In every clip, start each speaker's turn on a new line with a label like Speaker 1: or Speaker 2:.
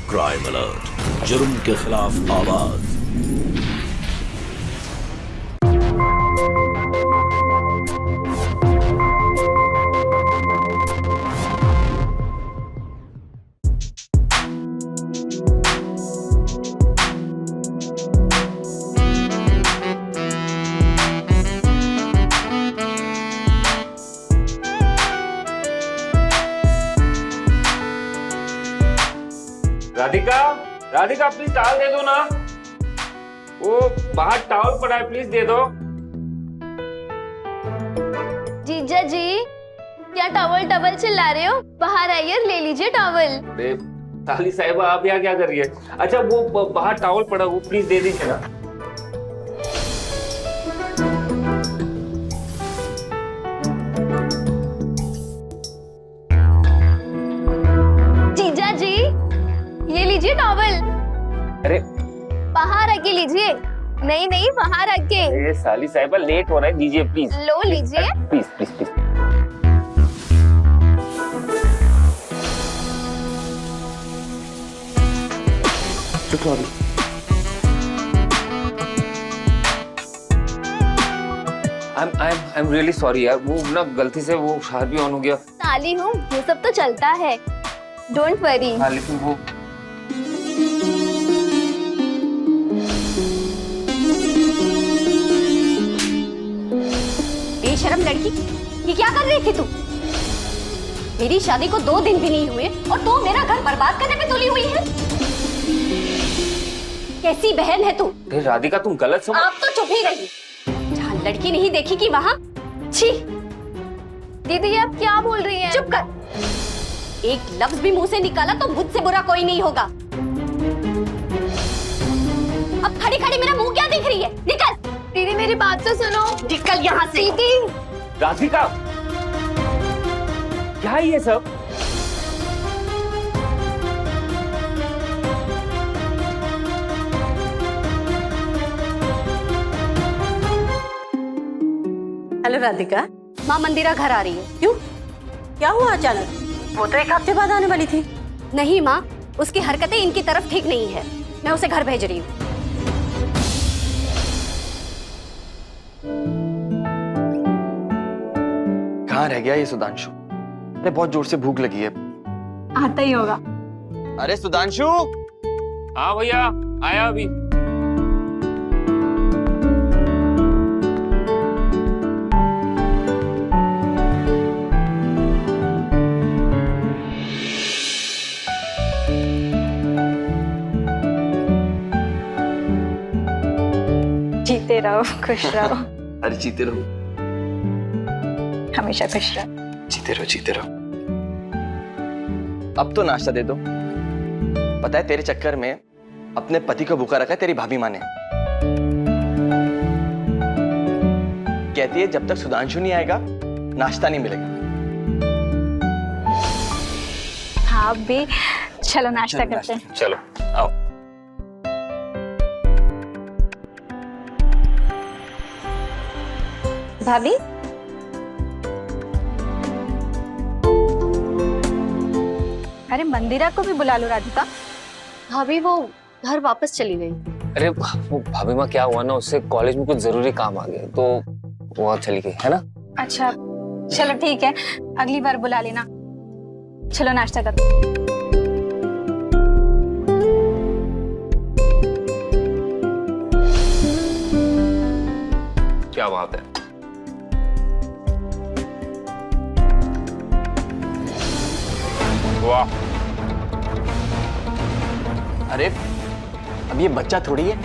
Speaker 1: Crime alert, जुर्म के खिलाफ आवाज।
Speaker 2: राधिका, राधिका प्लीज टॉवल दे दो ना। वो बाहर टॉवल पड़ा है, प्लीज दे दो।
Speaker 3: जीजा जी, क्या टॉवल टॉवल चिल्ला रहे हो? बाहर आइए, ले लीजिए टॉवल।
Speaker 2: अरे साली साहिबा, आप यहाँ क्या कर रही है? अच्छा वो बाहर टॉवल पड़ा, वो प्लीज दे दीजिए ना।
Speaker 3: जीजा जी, ये लीजिए टॉवल।
Speaker 2: अरे
Speaker 3: बाहर आके लीजिए। नहीं नहीं, बाहर आके।
Speaker 2: ये साली साहिबा लेट हो रहा है, दीजिए प्लीज।
Speaker 3: लो लीजिए।
Speaker 2: Please please please. I'm really sorry यार, वो ना गलती से वो शार भी ऑन हो गया।
Speaker 3: साली हूँ, ये सब तो चलता है। Don't worry.
Speaker 2: हाँ लेकिन वो
Speaker 4: बेशरम लड़की, ये क्या कर रही थी तू? मेरी शादी को 2 दिन भी नहीं हुए और तू मेरा घर बर्बाद करने में तुली हुई है। कैसी बहन है तू?
Speaker 2: अरे राधिका, तुम गलत समझ।
Speaker 4: आप तो चुप ही रही। जहाँ लड़की नहीं देखी कि वहाँ छी।
Speaker 3: दीदी आप क्या बोल रही हैं?
Speaker 4: चुप कर। एक लफ्ज भी मुंह से निकाला तो मुझसे बुरा कोई नहीं होगा। अब खड़ी खड़ी मेरा मुंह क्या देख रही है? निकल।
Speaker 3: दीदी मेरी बात तो सुनो।
Speaker 4: निकल यहाँ से।
Speaker 3: दीदी
Speaker 2: राधिका, क्या है ये सब?
Speaker 4: हेलो राधिका, माँ मंदिरा घर आ रही है। क्यों? क्या हुआ अचानक? वो तो 1 हफ्ते बाद आने वाली थी। नहीं माँ, उसकी हरकतें इनकी तरफ ठीक नहीं है। मैं उसे घर भेज रही हूँ।
Speaker 5: कहाँ रह गया ये सुधांशु? अरे बहुत जोर से भूख लगी है।
Speaker 6: आता ही होगा।
Speaker 5: अरे सुधांशु!
Speaker 2: हाँ भैया, आया अभी।
Speaker 6: जीते रहो, खुश रहो।
Speaker 5: अरे जीते रहो,
Speaker 6: हमेशा खुश रहो।
Speaker 5: जीते रहो, जीते रहो। अब तो नाश्ता दे दो। पता है तेरे चक्कर में अपने पति को भूखा रखा है तेरी भाभी माँ ने। कहती है जब तक सुधांशु नहीं आएगा नाश्ता नहीं मिलेगा।
Speaker 6: हाँ अब भी चलो नाश्ता करते हैं।
Speaker 2: चलो आओ।
Speaker 3: भाभी,
Speaker 6: अरे मंदिरा को भी बुला लो राधिका।
Speaker 4: भाभी वो घर वापस चली गई।
Speaker 2: अरे वो भाभी माँ, क्या हुआ ना, उससे कॉलेज में कुछ जरूरी काम आ गया तो वो चली गई है ना।
Speaker 6: अच्छा चलो ठीक है, अगली बार बुला लेना। चलो नाश्ता करते हैं।
Speaker 2: क्या बात है। वाह।
Speaker 5: अरे अब ये बच्चा थोड़ी है,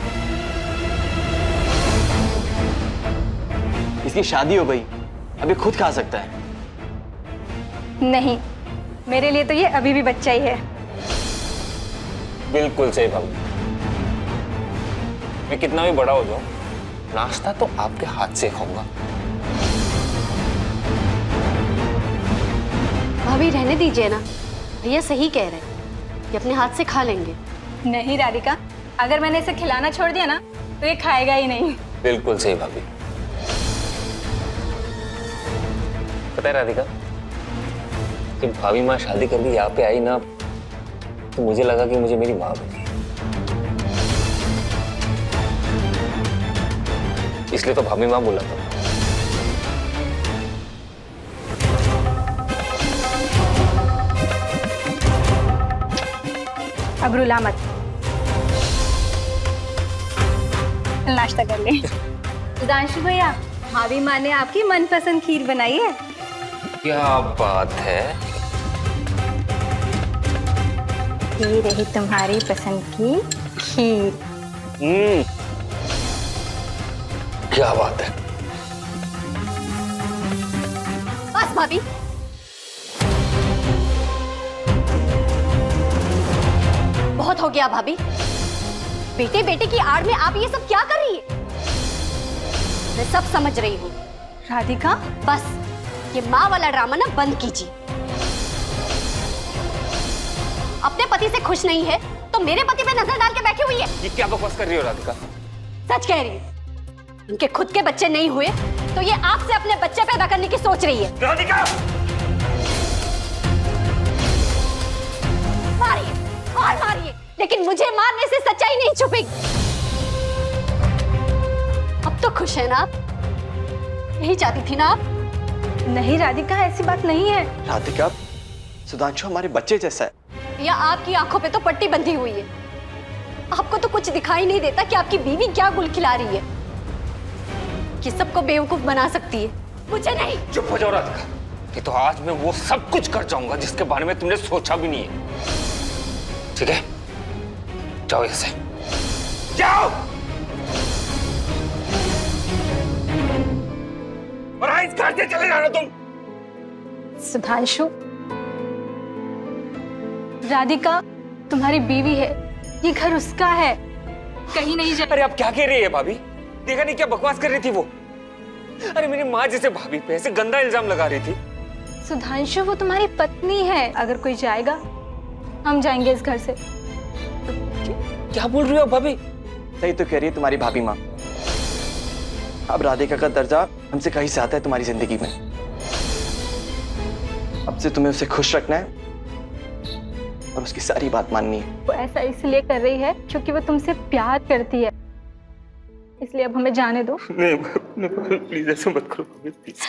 Speaker 5: इसकी शादी हो गई, अभी खुद खा सकता है।
Speaker 6: नहीं, मेरे लिए तो ये अभी भी बच्चा ही है।
Speaker 2: बिल्कुल सही भाभी। मैं कितना भी बड़ा हो जाऊं, नाश्ता तो आपके हाथ से खाऊंगा।
Speaker 4: भाभी रहने दीजिए ना, भैया सही कह रहे हैं, ये अपने हाथ से खा लेंगे।
Speaker 6: नहीं राधिका, अगर मैंने इसे खिलाना छोड़ दिया ना तो ये खाएगा ही नहीं।
Speaker 2: बिल्कुल सही भाभी। पता है राधिका, जब भाभी माँ शादी करके यहाँ पे आई ना, तो तो मुझे लगा कि मुझे मेरी माँ मिली, इसलिए तो भाभी माँ बोला था।
Speaker 6: अब रुला मत, नाश्ता कर ले। सुधांशु भैया, भाभी माँ ने आपकी मनपसंद खीर बनाई है।
Speaker 2: क्या बात है।
Speaker 6: ये रही तुम्हारी पसंद की खीर।
Speaker 2: क्या बात है।
Speaker 4: बस भाभी, बहुत हो गया भाभी। बेटे बेटे की आड़ में आप ये सब क्या कर रही है? मैं सब समझ रही हूँ।
Speaker 6: राधिका,
Speaker 4: बस ये माँ वाला ड्रामा ना बंद कीजिए। अपने पति से खुश नहीं है तो मेरे पति पे नजर डाल के बैठी हुई है।
Speaker 2: ये क्या बकवास कर रही हो राधिका?
Speaker 4: सच कह रही है। इनके खुद के बच्चे नहीं हुए तो ये आपसे अपने बच्चे पैदा करने की सोच रही है।
Speaker 2: राधिका!
Speaker 4: मारिए और मारिए, लेकिन मुझे मारने से सच्चाई नहीं छुपेगी। अब तो खुश है ना आप? यही चाहती थी ना आप?
Speaker 6: नहीं राधिका, ऐसी बात नहीं है।
Speaker 5: राधिका, सुधांशु हमारे बच्चे जैसा है।
Speaker 4: या आपकी आंखों पे तो पट्टी बंधी हुई है। आपको तो कुछ दिखाई नहीं देता कि आपकी बीवी क्या गुल खिला रही है, कि सबको बेवकूफ बना सकती है, मुझे नहीं।
Speaker 2: चुप हो जाओ राधिका, कि तो आज मैं वो सब कुछ कर जाऊंगा जिसके बारे में तुमने सोचा भी नहीं है। ठीक है, जाओ यहाँ से, जाओ और हाँ, इस घर से चले जाना तुम।
Speaker 6: सुधांशु, राधिका तुम्हारी बीवी है, ये घर उसका है, कहीं नहीं जाए।
Speaker 2: अरे आप क्या कह रही है भाभी? देखा नहीं क्या बकवास कर रही थी वो? अरे मेरी माँ जैसे भाभी पे ऐसे गंदा इल्जाम लगा रही थी।
Speaker 6: सुधांशु, वो तुम्हारी पत्नी है। अगर कोई जाएगा हम जाएंगे इस घर से।
Speaker 2: क्या बोल रही हो भाभी?
Speaker 5: सही तो कह रही है तुम्हारी भाभी माँ। अब राधिका का दर्जा हमसे कहीं से आता है तुम्हारी जिंदगी में। अब से तुम्हें उसे खुश रखना है और उसकी सारी बात माननी है।
Speaker 6: वो ऐसा इसलिए कर रही है क्योंकि वो तुमसे प्यार करती है, इसलिए अब हमें जाने दो।
Speaker 2: नहीं प्लीज ऐसे मत करो प्लीज।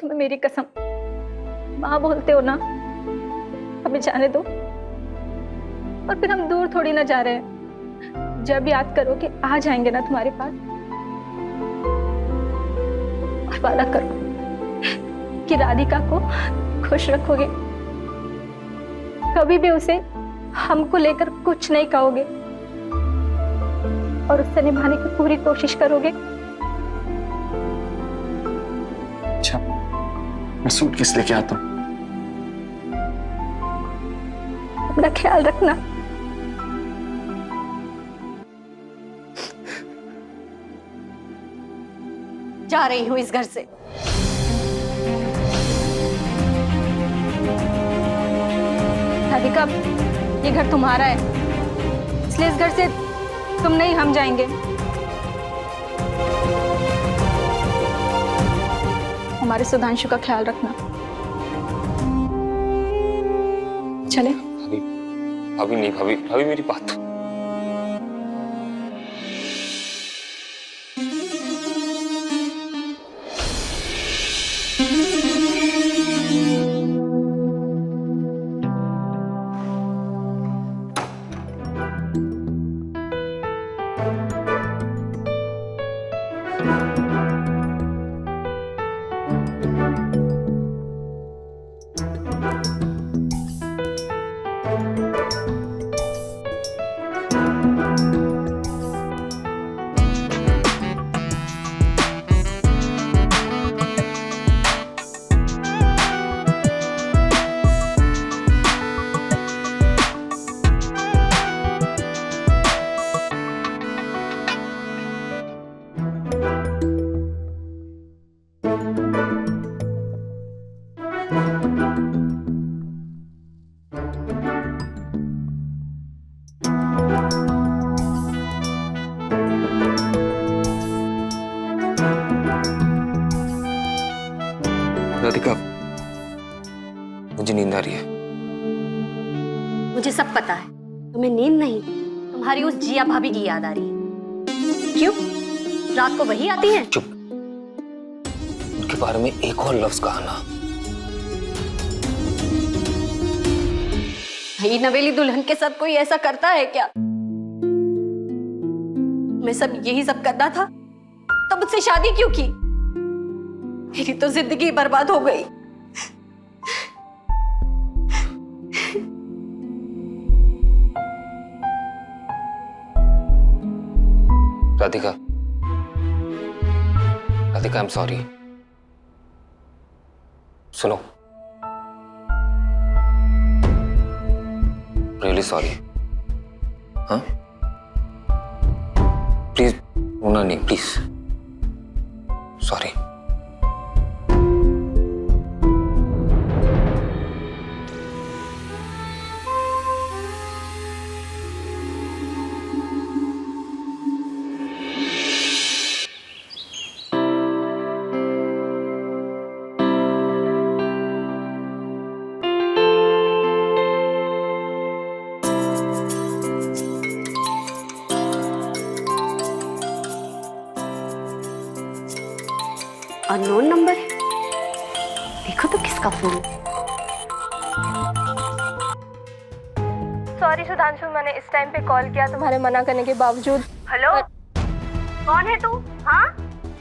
Speaker 6: तुम्हें मेरी कसम, माँ बोलते हो ना, हमें जाने दो। और फिर हम दूर थोड़ी ना जा रहे हैं। जब याद करो कि आ जाएंगे ना तुम्हारे पास, और वादा करो कि राधिका को खुश रखोगे, कभी भी उसे हमको लेकर कुछ नहीं कहोगे और उससे निभाने की पूरी कोशिश करोगे।
Speaker 5: अच्छा, मैं सूट किस लेके आता हूँ?
Speaker 6: अपना ख्याल रखना।
Speaker 4: जा रही हूँ इस घर से।
Speaker 6: राधिका, ये घर तुम्हारा है, इसलिए इस घर से तुम नहीं, हम जाएंगे। हमारे सुधांशु का ख्याल रखना। चले?
Speaker 2: भाभी, भाभी नहीं, भाभी, भाभी मेरी बात। राधिका, मुझे नींद आ रही है।
Speaker 4: मुझे सब पता है। नहीं, तुम्हारी उस जिया भाभी की याद आ रही है। क्यों? रात को वही आती हैं?
Speaker 2: चुप। उनके बारे में एक और लफ्ज कहा ना।
Speaker 4: भाई नवेली दुल्हन के साथ कोई ऐसा करता है क्या? मैं सब यही सब करना था तो मुझसे शादी क्यों की? मेरी तो जिंदगी बर्बाद हो गई।
Speaker 2: Radhika, Radhika, I am sorry. सुनो, रियली सॉरी। हाँ, प्लीज रोना नहीं, प्लीज। सॉरी।
Speaker 4: अननोन नंबर है, देखो तो किसका फोन है।
Speaker 6: सॉरी सुधांशु, मैंने इस टाइम पे कॉल किया तुम्हारे मना करने के बावजूद।
Speaker 4: हेलो, कौन है तू? हाँ,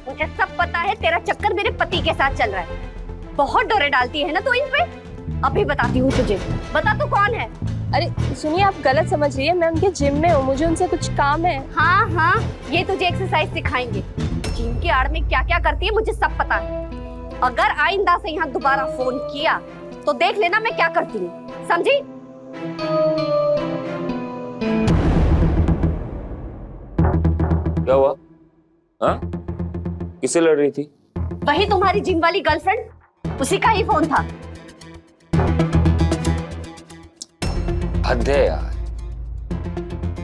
Speaker 4: मुझे सब पता है, तेरा चक्कर मेरे पति के साथ चल रहा है। बहुत डोरे डालती है ना तू इन पे। अभी बताती हूँ तुझे, बता तू कौन है।
Speaker 6: अरे सुनिए, आप गलत समझ रही है, मैं उनके जिम में हूँ, मुझे उनसे कुछ काम है।
Speaker 4: हाँ हाँ, ये तुझे एक्सरसाइज सिखाएंगे। जिम की आड़ में क्या क्या करती है मुझे सब पता है। अगर आइंदा से यहाँ दोबारा फोन किया तो देख लेना मैं क्या करती हूँ, समझी?
Speaker 2: क्या हुआ? हाँ, किससे लड़ रही थी?
Speaker 4: वही तुम्हारी जिम वाली गर्लफ्रेंड, उसी का ही फोन था।
Speaker 2: हद है यार,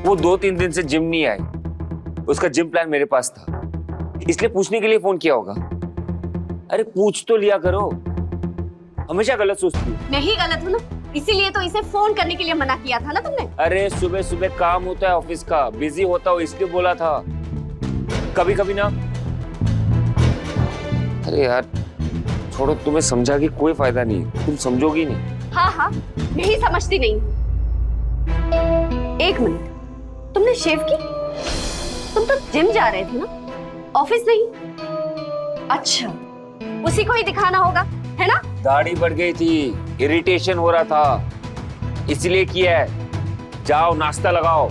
Speaker 2: वो 2-3 दिन से जिम नहीं आई। उसका जिम प्लान मेरे पास था, इसलिए पूछने के लिए फोन किया होगा। अरे पूछ तो लिया करो, हमेशा गलत सोचती हो।
Speaker 4: मैं ही गलत हूँ ना, इसीलिए तो इसे फोन करने के लिए मना किया था ना तुमने।
Speaker 2: अरे सुबह सुबह काम होता है ऑफिस का, बिजी होता हूँ इसलिए बोला था। कभी कभी ना, अरे यार छोड़ो, तुम्हें समझा के कोई फायदा नहीं, तुम समझोगी नहीं।
Speaker 4: हाँ हाँ, मैं ही समझती नहीं। एक मिनट, तुमने शेव की? तुम तो जिम जा रहे थे ना, ऑफिस नहीं? अच्छा, उसी को ही दिखाना होगा, है ना?
Speaker 2: दाढ़ी बढ़ गई थी, इरिटेशन हो रहा था, इसलिए किया है। जाओ नाश्ता लगाओ।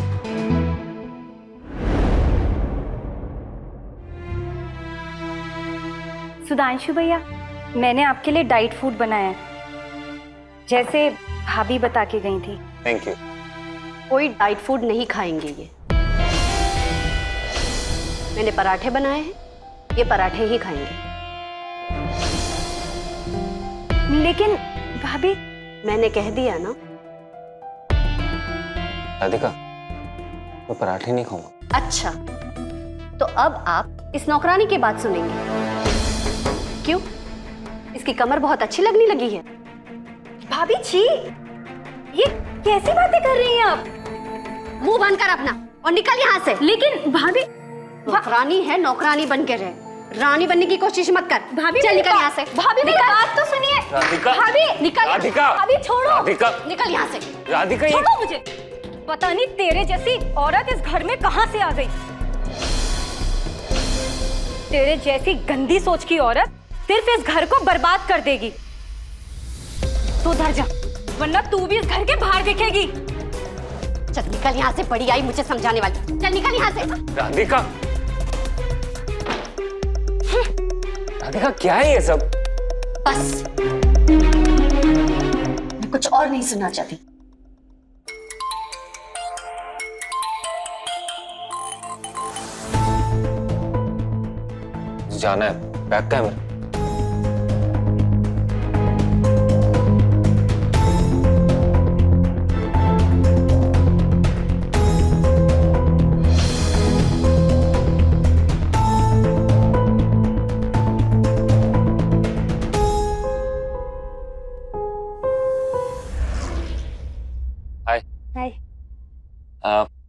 Speaker 6: सुधांशु भैया, मैंने आपके लिए डाइट फूड बनाया है, जैसे भाभी बता के गई थी।
Speaker 2: Thank you.
Speaker 4: कोई डाइट फूड नहीं खाएंगे ये। मैंने पराठे बनाए हैं, ये पराठे ही खाएंगे।
Speaker 6: लेकिन भाभी,
Speaker 4: मैंने कह दिया ना।
Speaker 2: राधिका, मैं पराठे नहीं खाऊंगा।
Speaker 4: अच्छा, तो अब आप इस नौकरानी की बात सुनेंगे। क्यों? इसकी कमर बहुत अच्छी लगने लगी है।
Speaker 6: भाभी छी, ये कैसी बातें कर रही हैं आप?
Speaker 4: मुंह बंद कर अपना और निकल यहाँ से।
Speaker 6: लेकिन भाभी,
Speaker 4: नौकरानी है, नौकरानी बन के रहे, रानी बनने की कोशिश मत कर।
Speaker 6: भाभी
Speaker 4: चल निकल यहाँ से।
Speaker 6: भाभी मेरी बात तो सुनिए।
Speaker 2: राधिका,
Speaker 6: भाभी
Speaker 4: निकल।
Speaker 2: राधिका,
Speaker 6: भाभी छोड़ो।
Speaker 2: राधिका,
Speaker 4: निकल यहाँ से।
Speaker 2: राधिका, ये
Speaker 6: छोड़ो मुझे। पता नहीं तेरे जैसी औरत इस घर में कहां से आ गई। तेरे जैसी गंदी सोच की औरत सिर्फ इस घर को बर्बाद कर देगी। तू उधर जा, वरना तू भी इस घर के बाहर दिखेगी।
Speaker 4: चल निकल यहाँ से, बड़ी आई मुझे समझाने वाली। चल निकल यहाँ से।
Speaker 2: राधिका, राधिका क्या है ये सब?
Speaker 4: बस, मैं कुछ और नहीं सुनना चाहती।
Speaker 2: जाना है, बैग का है मेरा।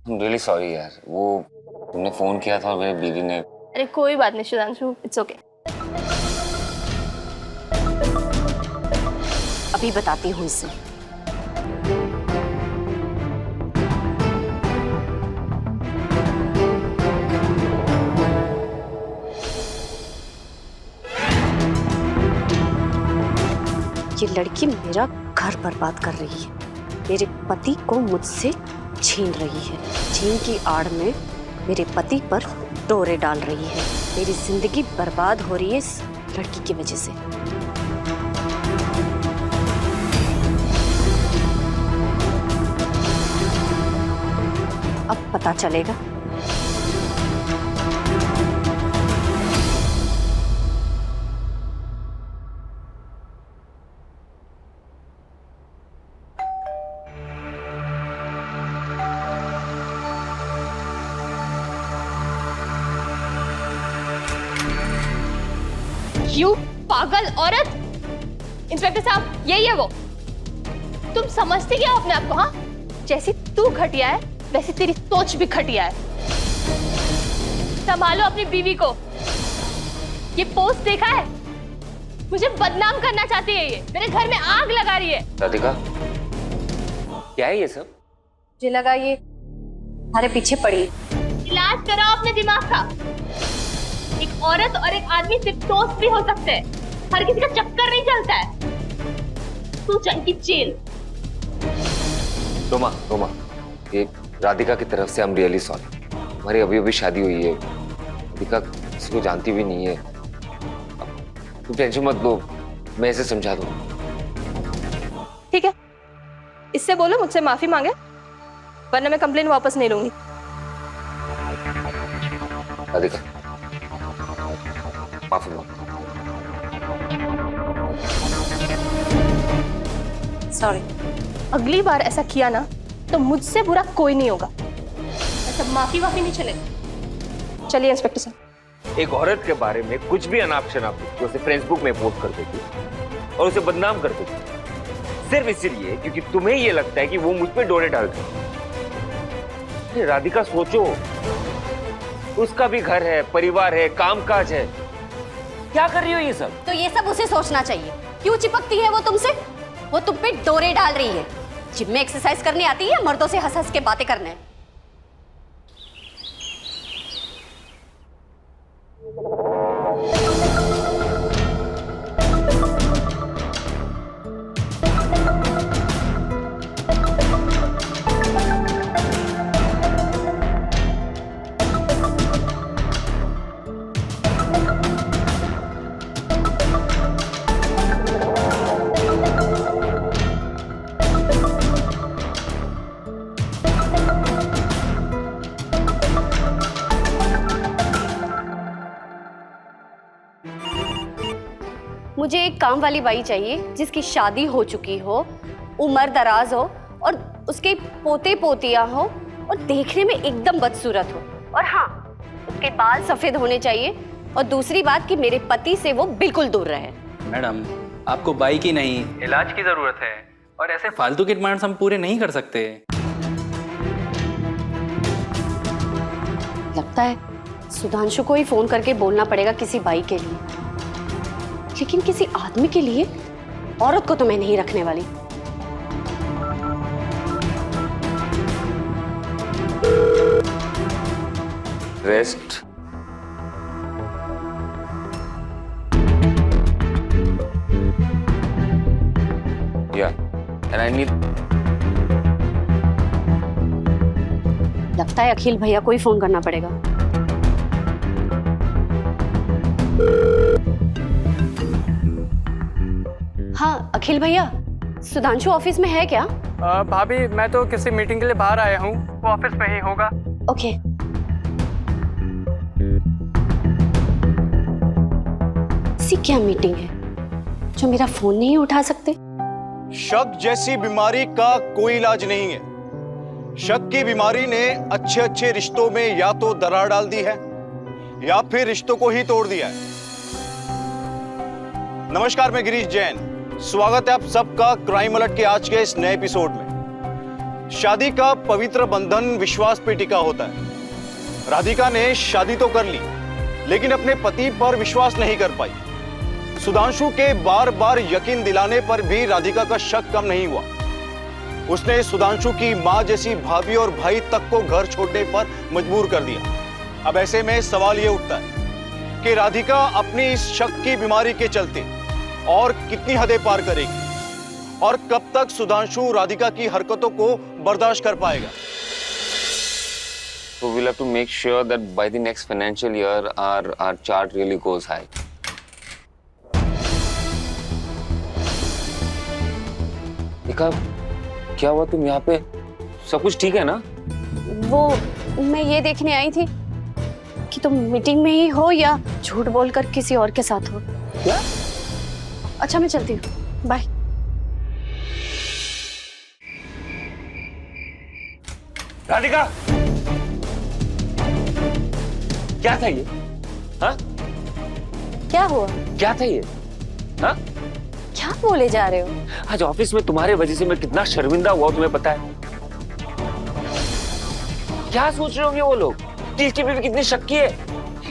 Speaker 2: रियली सॉरी यार, वो तुमने फोन किया था और मेरी बीवी ने।
Speaker 3: अरे कोई बात नहीं सुधांशु, इट्स ओके।
Speaker 4: अभी बताती हूँ इसे। ये लड़की मेरा घर बर्बाद कर रही है, मेरे पति को मुझसे छीन रही है, छीन की आड़ में मेरे पति पर डोरे डाल रही है। मेरी जिंदगी बर्बाद हो रही है इस लड़की की वजह से। अब पता चलेगा।
Speaker 3: यू पागल औरत! इंस्पेक्टर साहब, यही है वो। तुम समझते क्या हो अपने आप को? हाँ, जैसी तू घटिया है वैसी तेरी सोच भी घटिया है। संभालो अपनी बीवी को। ये पोस्ट देखा है? मुझे बदनाम करना चाहती है ये, मेरे घर में आग लगा रही है।
Speaker 2: राधिका, क्या है ये सब?
Speaker 4: मुझे लगा ये हमारे पीछे पड़ी।
Speaker 3: इलाज कराओ अपने दिमाग का। एक औरत और एक आदमी सिर्फ दोस्त भी हो सकते हैं, हर किसी का चक्कर नहीं चलता है। तू जाएगी जेल।
Speaker 2: रोमा, ये राधिका की तरफ से हम रियली सॉरी। हमारी अभी अभी शादी हुई है, राधिका किसी को जानती भी नहीं है। तुम टेंशन मत लो, मैं इसे समझा दूंगा।
Speaker 6: ठीक है, इससे बोलो मुझसे माफी मांगे, वरना मैं कंप्लेन वापस नहीं लूंगी।
Speaker 2: राधिका, माफी मांगो।
Speaker 4: सॉरी।
Speaker 6: अगली बार ऐसा किया ना तो मुझसे बुरा कोई नहीं होगा। ऐसा माफी नहीं चलेगा। चलिए इंस्पेक्टर साहब।
Speaker 2: एक औरत के बारे में कुछ भी अनाप शनाप लिख के उसे फेसबुक में पोस्ट कर देती और उसे बदनाम कर देती, सिर्फ इसलिए क्योंकि तुम्हें ये लगता है कि वो मुझ पे डोरे डाल गई। राधिका सोचो, उसका भी घर है, परिवार है, कामकाज है। क्या कर रही हो ये सब?
Speaker 4: तो ये सब उसे सोचना चाहिए। क्यों चिपकती है वो तुमसे? वो तुम पे डोरे डाल रही है। जिम में एक्सरसाइज करने आती है, मर्दों से हंस हंस के बातें करने। मुझे एक काम वाली बाई चाहिए जिसकी शादी हो चुकी हो, उम्र दराज हो और उसके पोते पोतियां हो और देखने में एकदम बदसूरत हो। और हाँ, उसके बाल सफेद होने चाहिए। और दूसरी बात कि मेरे पति से वो बिल्कुल दूर रहे।
Speaker 7: मैडम, आपको बाई की नहीं, इलाज की जरूरत है और ऐसे फालतू के डिमांड्स हम पूरे नहीं कर सकते।
Speaker 4: लगता है सुधांशु को ही फोन करके बोलना पड़ेगा किसी बाई के लिए, लेकिन किसी आदमी के लिए औरत को तो मैं नहीं रखने वाली।
Speaker 2: Rest. Yeah, and I need.
Speaker 4: लगता है अखिल भैया को ही फोन करना पड़ेगा। हाँ अखिल भैया, सुधांशु ऑफिस में है क्या?
Speaker 8: भाभी, मैं तो किसी मीटिंग के लिए बाहर आया हूँ, वो ऑफिस में ही होगा।
Speaker 4: ओके। ऐसी क्या मीटिंग है जो मेरा फोन नहीं उठा सकते?
Speaker 9: शक जैसी बीमारी का कोई इलाज नहीं है। शक की बीमारी ने अच्छे अच्छे रिश्तों में या तो दरार डाल दी है या फिर रिश्तों को ही तोड़ दिया है। नमस्कार, मैं गिरीश जैन। स्वागत है आप सबका क्राइम अलर्ट के आज के इस नए एपिसोड में। शादी का पवित्र बंधन विश्वास पे टिका होता है। राधिका ने शादी तो कर ली, लेकिन अपने पति पर विश्वास नहीं कर पाई। सुधांशु के बार बार यकीन दिलाने पर भी राधिका का शक कम नहीं हुआ। उसने सुधांशु की मां जैसी भाभी और भाई तक को घर छोड़ने पर मजबूर कर दिया। अब ऐसे में सवाल यह उठता है कि राधिका अपनी इस शक की बीमारी के चलते और कितनी हदें पार करेगी, और कब तक सुधांशु राधिका की हरकतों को बर्दाश्त कर पाएगा।
Speaker 2: So we'll have to make sure that by the next financial year our chart really goes high. देखा क्या हुआ, तुम यहाँ पे सब कुछ ठीक है ना?
Speaker 4: वो मैं ये देखने आई थी कि तुम मीटिंग में ही हो या झूठ बोलकर किसी और के साथ हो।
Speaker 2: क्या?
Speaker 4: अच्छा मैं चलती हूँ, बाय।
Speaker 2: राधिका, क्या था ये? हाँ?
Speaker 4: क्या हुआ?
Speaker 2: क्या था ये? हाँ?
Speaker 4: क्या बोले जा रहे हो?
Speaker 2: आज ऑफिस में तुम्हारे वजह से मैं कितना शर्मिंदा हुआ तुम्हें पता है? क्या सोच रहे होंगे वो लोग कि इसकी बीवी कितनी शक्की है,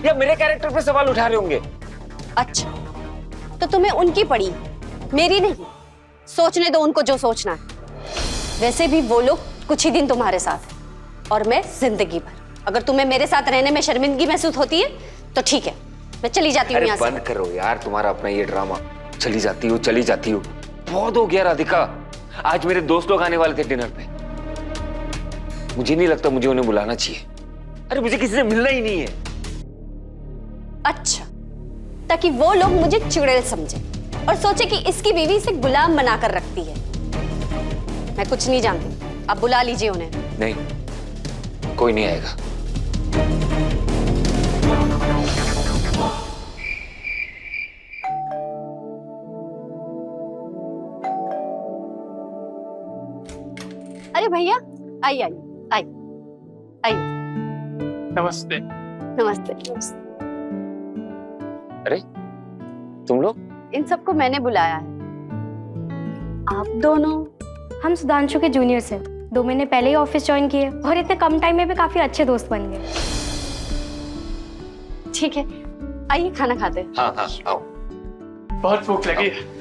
Speaker 2: या मेरे कैरेक्टर पे सवाल उठा रहे होंगे?
Speaker 4: अच्छा तो तुम्हें उनकी पड़ी, मेरी नहीं। सोचने दो उनको जो सोचना है। वैसे भी वो लोग कुछ ही दिन तुम्हारे साथ हैं और मैं जिंदगी भर। अगर तुम्हें मेरे साथ रहने में शर्मिंदगी महसूस होती है तो ठीक है, मैं चली जाती हूँ यहाँ से।
Speaker 2: बंद करो यार तुम्हारा अपना ये ड्रामा। चली जाती हो, चली जाती हो, बहुत हो गया राधिका। आज मेरे दोस्त लोग आने वाले थे डिनर पे। मुझे नहीं लगता मुझे उन्हें बुलाना चाहिए। अरे मुझे किसी से मिलना ही नहीं है।
Speaker 4: अच्छा, ताकि वो लोग मुझे चुड़ैल समझे और सोचे कि इसकी बीवी इसे गुलाम बनाकर रखती है। मैं कुछ नहीं जानती, आप बुला लीजिए उन्हें।
Speaker 2: नहीं, कोई नहीं आएगा।
Speaker 4: अरे भैया, आइए आइए आइए आइए।
Speaker 8: नमस्ते।
Speaker 4: नमस्ते।
Speaker 2: अरे तुम लोग?
Speaker 4: इन सबको मैंने बुलाया है। आप दोनों?
Speaker 10: हम सुधांशु के जूनियर्स हैं। 2 महीने पहले ही ऑफिस ज्वाइन किए और इतने कम टाइम में भी काफी अच्छे दोस्त बन गए।
Speaker 4: ठीक है, आइए खाना खाते हैं।
Speaker 2: हाँ हाँ आओ।
Speaker 8: बहुत भूख लगी है।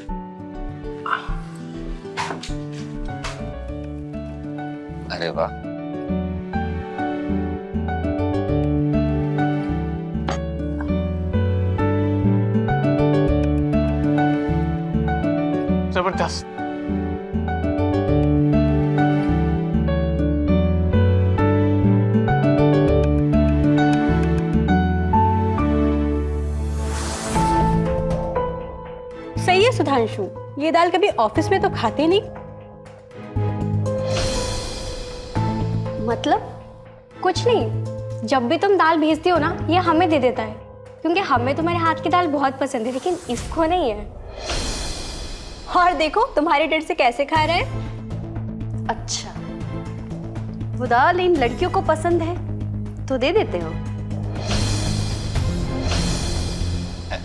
Speaker 2: अरे वाह,
Speaker 8: जबरदस्त।
Speaker 10: सही है सुधांशु, ये दाल कभी ऑफिस में तो खाते नहीं।
Speaker 4: मतलब?
Speaker 10: कुछ नहीं, जब भी तुम दाल भेजती हो ना, ये हमें दे देता है, क्योंकि हमें तुम्हारे हाथ की दाल बहुत पसंद है, लेकिन इसको नहीं है। और देखो तुम्हारे डर से कैसे खा रहा है।
Speaker 4: अच्छा, वो दाल इन लड़कियों को पसंद है तो दे देते हो।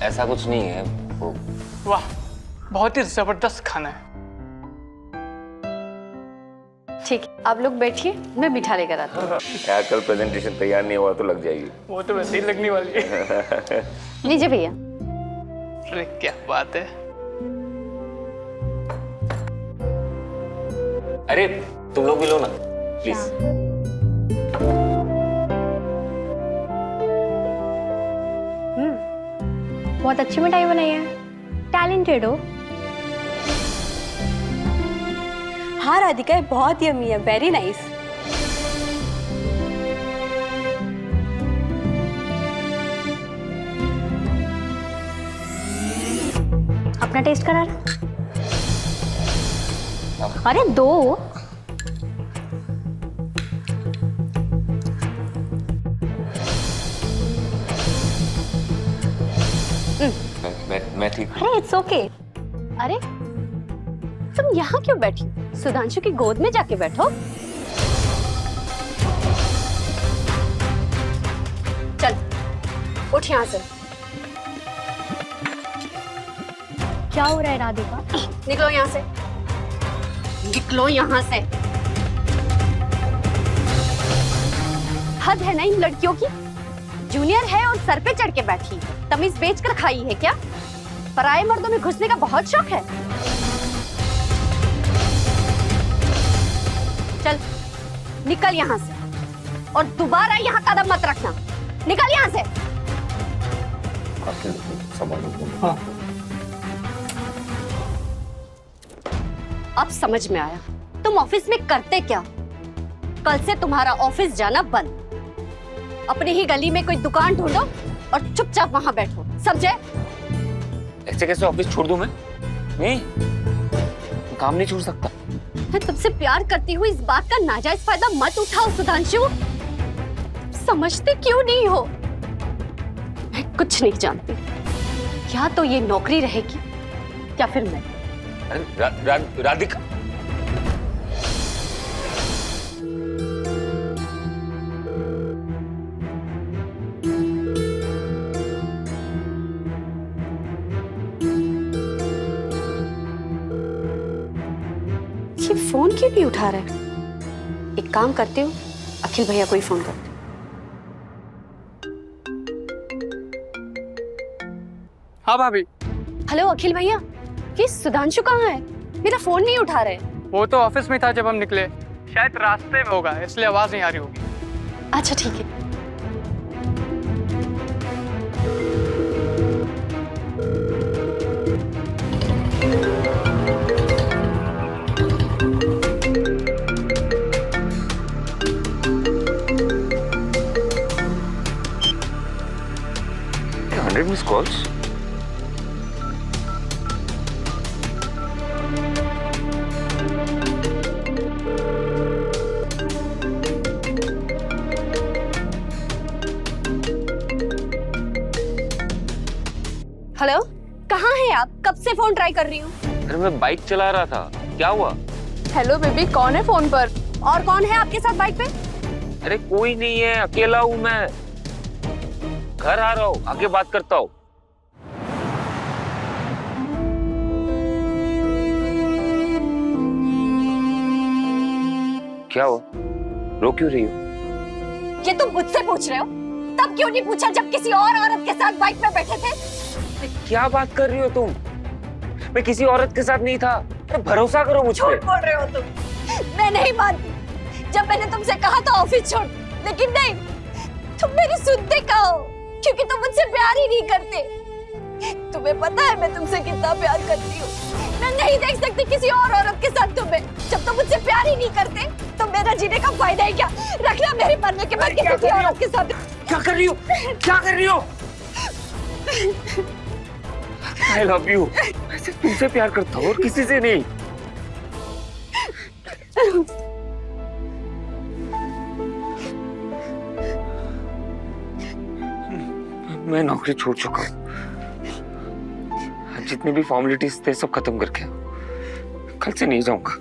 Speaker 2: ऐसा कुछ नहीं है वो।
Speaker 8: वाह, बहुत ही जबरदस्त खाना है।
Speaker 4: ठीक है, आप लोग बैठिए, मैं बिठा लेकर आता हूँ।
Speaker 2: यार कल प्रेजेंटेशन तैयार नहीं हुआ तो लग जाएगी।
Speaker 8: वो तो वैसे ही लगने वाली है।
Speaker 4: लीजिए भैया।
Speaker 8: अरे क्या बात है।
Speaker 2: अरे तुम लोग भी लो ना प्लीज।
Speaker 10: बहुत अच्छी मिठाई बनाई है, टैलेंटेड हो। हाँ राधिका, बहुत यम्मी है, वेरी नाइस। अपना टेस्ट करा रहा। अरे दो।
Speaker 2: मैं ठीक हूँ।
Speaker 10: अरे इट्स ओके।
Speaker 4: अरे तुम यहाँ क्यों बैठी? सुधांशु की गोद में जाके बैठो। चल उठ यहाँ से।
Speaker 10: क्या हो रहा है राधिका?
Speaker 4: निकलो यहाँ से, निकलो यहाँ से। हद है ना इन लड़कियों की। जूनियर है और सर पे चढ़ के बैठी है। तमीज बेच कर खाई है क्या? पराये मर्दों में घुसने का बहुत शौक है। चल निकल यहाँ से और दोबारा यहाँ कदम मत रखना। निकल यहाँ से।
Speaker 2: हाँ।
Speaker 4: अब समझ में आया तुम ऑफिस में करते क्या। कल से तुम्हारा ऑफिस जाना बंद। अपनी ही गली में कोई दुकान ढूंढो और चुपचाप वहां बैठो, समझे?
Speaker 2: ऐसे कैसे ऑफिस छोड़ दूं मैं? नहीं, काम नहीं छोड़ सकता।
Speaker 4: मैं तुमसे प्यार करती हूँ, इस बात का नाजायज फायदा मत उठाओ सुधांशु। समझते क्यों नहीं हो? मैं कुछ नहीं जानती। या तो ये नौकरी रहेगी या फिर मैं।
Speaker 2: राधिका,
Speaker 4: ये फोन क्यों नहीं उठा रहा है? एक काम करती हूँ, अखिल भैया को ही फोन करती हूँ।
Speaker 8: हाँ भाभी।
Speaker 4: हेलो अखिल भैया, ये सुधांशु कहाँ है? मेरा फोन नहीं उठा रहे।
Speaker 8: वो तो ऑफिस में था जब हम निकले, शायद रास्ते में होगा इसलिए आवाज नहीं आ रही होगी।
Speaker 4: अच्छा ठीक है।
Speaker 2: Miss calls.
Speaker 4: हेलो, कहाँ हैं आप? कब से फोन ट्राई कर रही हूँ।
Speaker 2: अरे मैं बाइक चला रहा था, क्या हुआ?
Speaker 3: हेलो बेबी, कौन है फोन पर?
Speaker 4: और कौन है आपके साथ बाइक पे?
Speaker 2: अरे कोई नहीं है, अकेला हूँ मैं। घर आ रहा हूँ, आगे बात करता हूँ। क्या हुआ? रो क्यों रही हो?
Speaker 4: ये तुम मुझसे पूछ रहे हो? तब क्यों नहीं पूछा जब किसी और औरत के साथ बाइक में बैठे थे?
Speaker 2: क्या बात कर रही हो तुम? मैं किसी औरत के साथ नहीं था। अरे भरोसा करो मुझ पे।
Speaker 4: झूठ बोल रहे हो तुम। मैं नहीं मानती। जब मैंने तुमसे कहा था ऑफिस छोड़, लेकिन नहीं, तुम मेरी सुनते कहो, क्योंकि तुम मुझसे प्यार ही नहीं करते। तुम्हें पता है मैं तुमसे कितना प्यार करती हूँ। मैं नहीं देख सकती किसी और औरत के साथ तुम्हें। जब तुम मुझसे प्यार ही नहीं करते तो मेरा जीने का फायदा है क्या? रखना मेरे मरने के बाद किसी औरत के साथ।
Speaker 2: क्या कर रही हो? क्या कर रही हो? I love you। मैं सिर्फ तुमसे प्यार करता हूँ और किसी से नहीं। मैं नौकरी छोड़ चुका हूँ। जितने भी फॉर्मेलिटीज थे सब खत्म करके कल से नहीं जाऊंगा।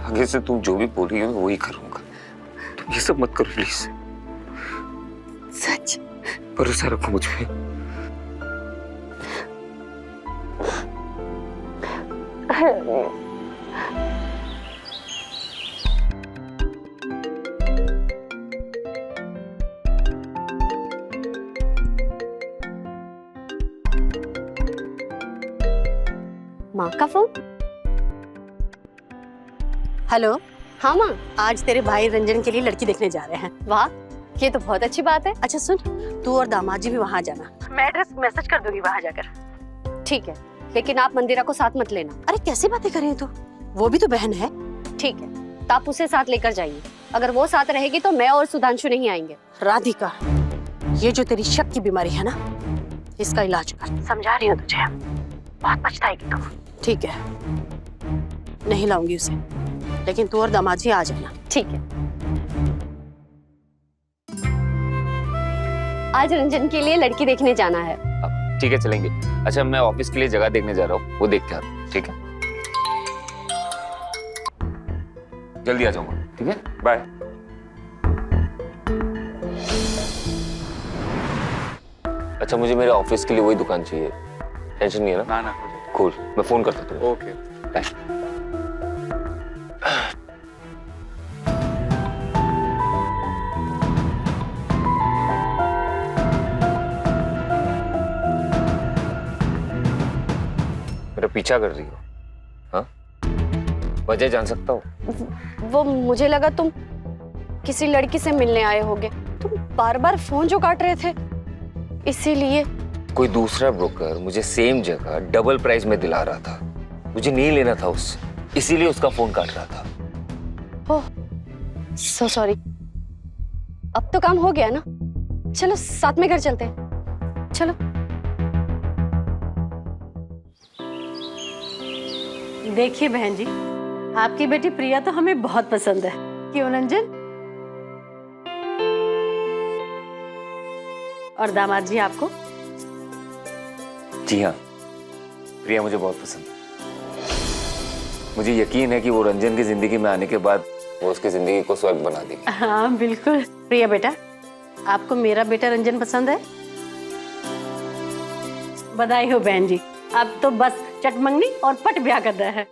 Speaker 2: आगे से तुम जो भी बोल रही हो वही करूंगा। तुम ये सब मत करो प्लीज।
Speaker 4: सच?
Speaker 2: भरोसा रखो मुझ पे।
Speaker 4: माँ का फोन? हेलो। हाँ माँ, आज तेरे भाई रंजन के लिए लड़की देखने जा रहे हैं। वाह, ये तो बहुत अच्छी बात है। अच्छा सुन, तू और दामाद जी भी वहाँ जाना। मैं एड्रेस मैसेज कर दूंगी वहाँ जाकर। ठीक है, लेकिन आप मंदिरा को साथ मत लेना। अरे कैसी बातें कर रही है तू? वो भी तो बहन है। ठीक है, तो आप उसे साथ लेकर जाइए। अगर वो साथ रहेगी तो मैं और सुधांशु नहीं आएंगे। राधिका, ये जो तेरी शक की बीमारी है ना, इसका इलाज कर। समझा रही हूँ तुझे, बहुत पछताएगी तुम। ठीक है, नहीं लाऊंगी उसे, लेकिन तू और दामाद जी आ जाना। ठीक है। आज रंजन के लिए लड़की देखने जाना है।
Speaker 2: ठीक है, चलेंगे। अच्छा, मैं ऑफिस के लिए जगह देखने जा रहा हूँ, वो देख के आ रहा हूँ। ठीक है, जल्दी आ जाऊंगा। ठीक है, बाय। अच्छा, मुझे मेरे ऑफिस के लिए वही दुकान चाहिए। टेंशन नहीं है ना?
Speaker 7: ना
Speaker 2: कूल, मैं फोन करता हूँ।
Speaker 7: ओके।
Speaker 2: मेरा पीछा कर रही हो? हाँ, वजह जान सकता हूँ?
Speaker 4: वो मुझे लगा तुम किसी लड़की से मिलने आए होगे। तुम बार बार फोन जो काट रहे थे, इसीलिए।
Speaker 2: कोई दूसरा ब्रोकर मुझे सेम जगह डबल प्राइस में दिला रहा था। मुझे नहीं लेना था उससे, इसीलिए उसका फोन काट रहा था।
Speaker 4: ओह, सो सॉरी। अब तो काम हो गया ना? चलो साथ में घर चलते हैं। चलो।
Speaker 11: देखिए बहन जी, आपकी बेटी प्रिया तो हमें बहुत पसंद है। क्यों रंजन? और दामाद जी आपको?
Speaker 2: जी हाँ, प्रिया मुझे बहुत पसंद है। मुझे यकीन है कि वो रंजन की जिंदगी में आने के बाद वो उसकी जिंदगी को स्वर्ग बना देगी।
Speaker 11: हाँ बिल्कुल। प्रिया बेटा, आपको मेरा बेटा रंजन पसंद है? बधाई हो बहन जी, अब तो बस चटमंगनी और पट ब्याह करना है।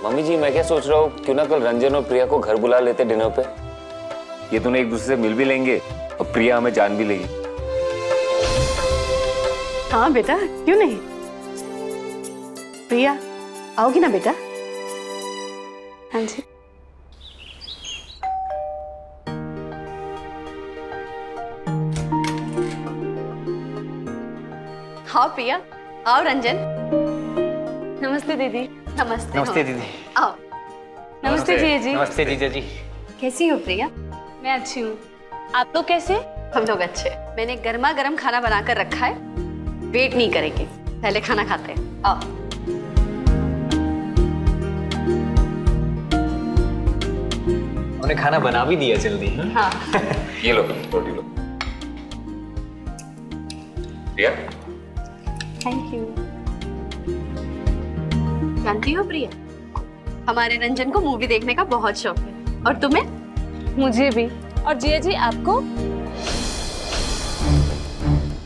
Speaker 2: मम्मी जी, मैं क्या सोच रहा हूँ, क्यों ना कल रंजन और प्रिया को घर बुला लेते डिनर पे। ये दोनों एक दूसरे से मिल भी लेंगे और प्रिया हमें जान भी लेगी।
Speaker 11: हाँ बेटा, क्यों नहीं। प्रिया, आओगी ना बेटा?
Speaker 4: हाँ जी। हाँ प्रिया, आओ रंजन।
Speaker 10: नमस्ते दीदी।
Speaker 4: नमस्ते।
Speaker 7: नमस्ते दीदी।
Speaker 4: आओ।
Speaker 10: नमस्ते जीजा जी।
Speaker 7: नमस्ते जीजा जी।
Speaker 4: कैसी हो प्रिया?
Speaker 10: मैं अच्छी हूँ, आप लोग कैसे?
Speaker 4: हम लोग अच्छे। मैंने गर्मा गर्म खाना बनाकर रखा है, वेट नहीं करेंगे, पहले खाना खाते हैं। आओ।
Speaker 7: उन्हें खाना बना भी दिया जल्दी।
Speaker 4: हाँ।
Speaker 2: ये लो रोटी लो। प्रिया,
Speaker 4: थैंक यू। जानती हो प्रिया, हमारे रंजन को मूवी देखने का बहुत शौक है। और तुम्हें?
Speaker 10: मुझे भी। और जिया जी आपको?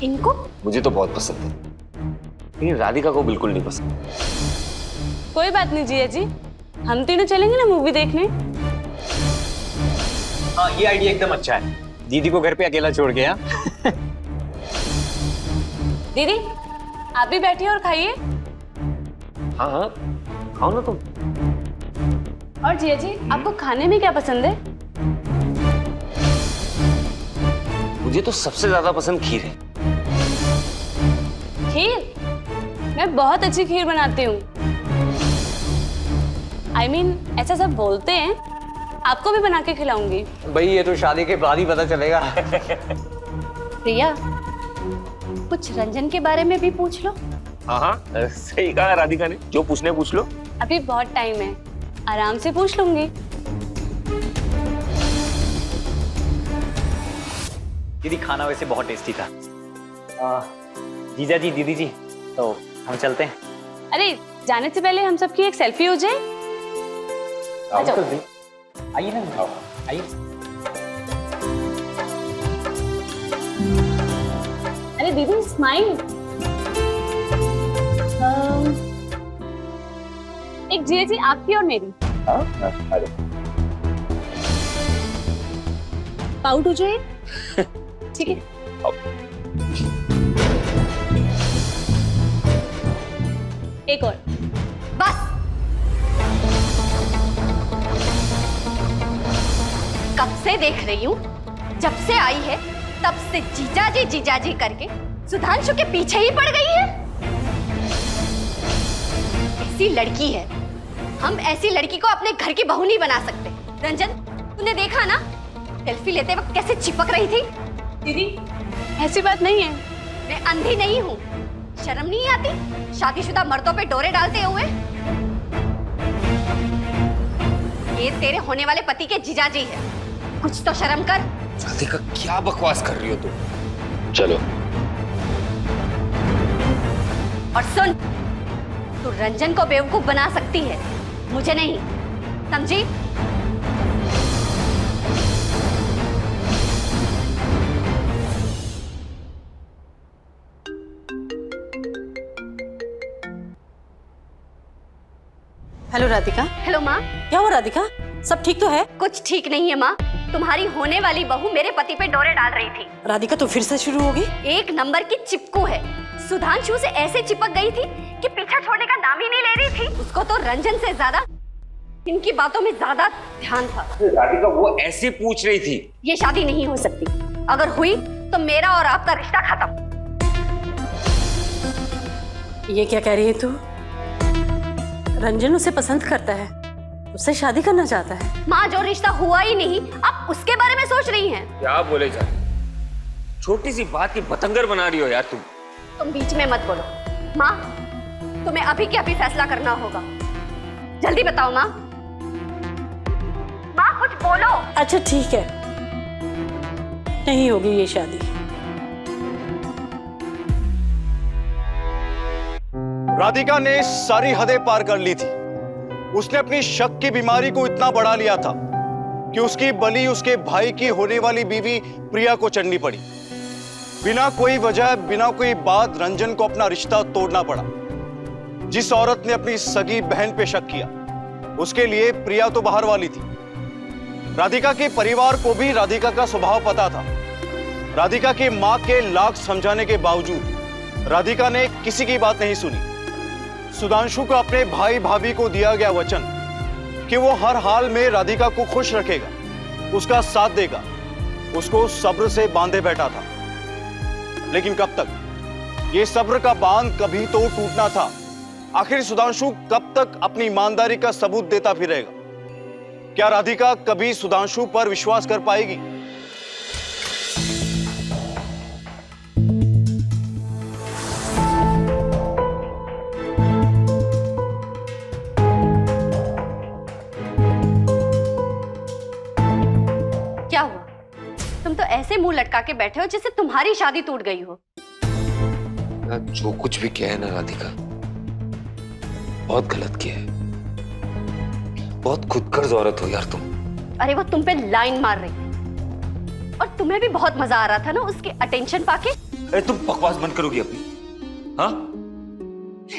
Speaker 4: इनको?
Speaker 2: मुझे तो बहुत पसंद है, लेकिन राधिका को बिल्कुल नहीं पसंद।
Speaker 10: कोई बात नहीं जिया जी, हम तीनों चलेंगे ना मूवी देखने।
Speaker 7: हाँ, ये आइडिया एकदम अच्छा है। दीदी को घर पे अकेला छोड़ गया।
Speaker 10: दीदी आप भी बैठिए और खाइए।
Speaker 2: हाँ हाँ, खाओ ना तुम।
Speaker 10: और जिया जी आपको खाने में क्या पसंद है?
Speaker 2: मुझे तो सबसे ज्यादा पसंद खीर है।
Speaker 10: खीर? मैं बहुत अच्छी खीर बनाती हूँ। I mean, ऐसा सब बोलते हैं, आपको भी बना के खिलाऊंगी।
Speaker 7: भाई ये तो शादी के बाद ही पता चलेगा।
Speaker 4: प्रिया, कुछ रंजन के बारे में भी पूछ लो।
Speaker 2: हाँ हाँ, सही कहा राधिका ने, जो पूछने पूछ लो।
Speaker 10: अभी बहुत टाइम है, आराम से पूछ लूंगी।
Speaker 7: दीदी खाना वैसे बहुत टेस्टी था। जीजा जी, दीदी जी, तो हम चलते हैं।
Speaker 10: अरे जाने से पहले हम सबकी एक सेल्फी हो जाए।
Speaker 7: आइए ना, आइए।
Speaker 10: अरे दीदी स्माइल। एक जिया जी आपकी और मेरी। पाउट हो जाए। ठीक है। एक और।
Speaker 4: बस। कब से देख रही हूँ, जब से आई है तब से जीजाजी करके सुधांशु के पीछे ही पड़ गई है। ऐसी लड़की है, हम ऐसी लड़की को अपने घर की बहू नहीं बना सकते। रंजन, तूने देखा ना सेल्फी लेते वक्त कैसे चिपक रही थी।
Speaker 10: दीदी ऐसी बात नहीं है।
Speaker 4: मैं अंधी नहीं हूँ, शर्म नहीं आती शादीशुदा मर्दों पे डोरे डालते हुए। ये तेरे होने वाले पति के जीजाजी है, कुछ तो शर्म कर।
Speaker 2: राधिका क्या बकवास कर रही हो तुम? चलो।
Speaker 4: और सुन, तू रंजन को बेवकूफ बना सकती है, मुझे नहीं, समझी?
Speaker 11: हेलो राधिका।
Speaker 4: हेलो माँ।
Speaker 11: क्या हो राधिका, सब ठीक तो है?
Speaker 4: कुछ ठीक नहीं है माँ, तुम्हारी होने वाली बहू मेरे पति पे डोरे डाल रही थी।
Speaker 11: राधिका तो फिर से शुरू होगी?
Speaker 4: एक नंबर की चिपकू है, सुधांशु से ऐसे चिपक गई थी कि पीछा छोड़ने का नाम ही नहीं ले रही थी। उसको तो रंजन से ज्यादा इनकी बातों में ज्यादा ध्यान था।
Speaker 2: राधिका वो ऐसे पूछ रही थी।
Speaker 4: ये शादी नहीं हो सकती। अगर हुई तो मेरा और आपका रिश्ता खत्म।
Speaker 11: ये क्या कह रही है तू? रंजन उसे पसंद करता है, उससे शादी करना चाहता है।
Speaker 4: माँ, जो रिश्ता हुआ ही नहीं आप उसके बारे में सोच रही हैं।
Speaker 2: क्या बोले जा, छोटी सी बात की बतंगर बना रही हो यार तुम
Speaker 4: बीच में मत बोलो। माँ, तुम्हें अभी के अभी फैसला करना होगा। जल्दी बताओ माँ। माँ कुछ बोलो।
Speaker 11: अच्छा ठीक है, नहीं होगी ये शादी।
Speaker 9: राधिका ने सारी हदें पार कर ली थी। उसने अपनी शक की बीमारी को इतना बढ़ा लिया था कि उसकी बलि उसके भाई की होने वाली बीवी प्रिया को चढ़नी पड़ी। बिना कोई वजह, बिना कोई बात रंजन को अपना रिश्ता तोड़ना पड़ा। जिस औरत ने अपनी सगी बहन पे शक किया, उसके लिए प्रिया तो बाहर वाली थी। राधिका के परिवार को भी राधिका का स्वभाव पता था। राधिका की मां के लाख समझाने के बावजूद राधिका ने किसी की बात नहीं सुनी। सुधांशु को अपने भाई भाभी को दिया गया वचन कि वो हर हाल में राधिका को खुश रखेगा, उसका साथ देगा, उसको सब्र से बांधे बैठा था। लेकिन कब तक? ये सब्र का बांध कभी तो टूटना था। आखिर सुधांशु कब तक अपनी ईमानदारी का सबूत देता फिरेगा? क्या राधिका कभी सुधांशु पर विश्वास कर पाएगी?
Speaker 4: क्या हुआ? तुम तो ऐसे मुंह लटका के बैठे हो जैसे तुम्हारी शादी टूट गई हो।
Speaker 2: जो कुछ भी किया है ना राधिका, बहुत गलत किया है। बहुत खुदगर्ज औरत हो यार तुम।
Speaker 4: अरे वो तुम पे लाइन मार रही और तुम्हें भी बहुत मजा आ रहा था ना उसके अटेंशन पाके।
Speaker 2: अरे तुम बकवास बंद करोगी अपनी? हाँ,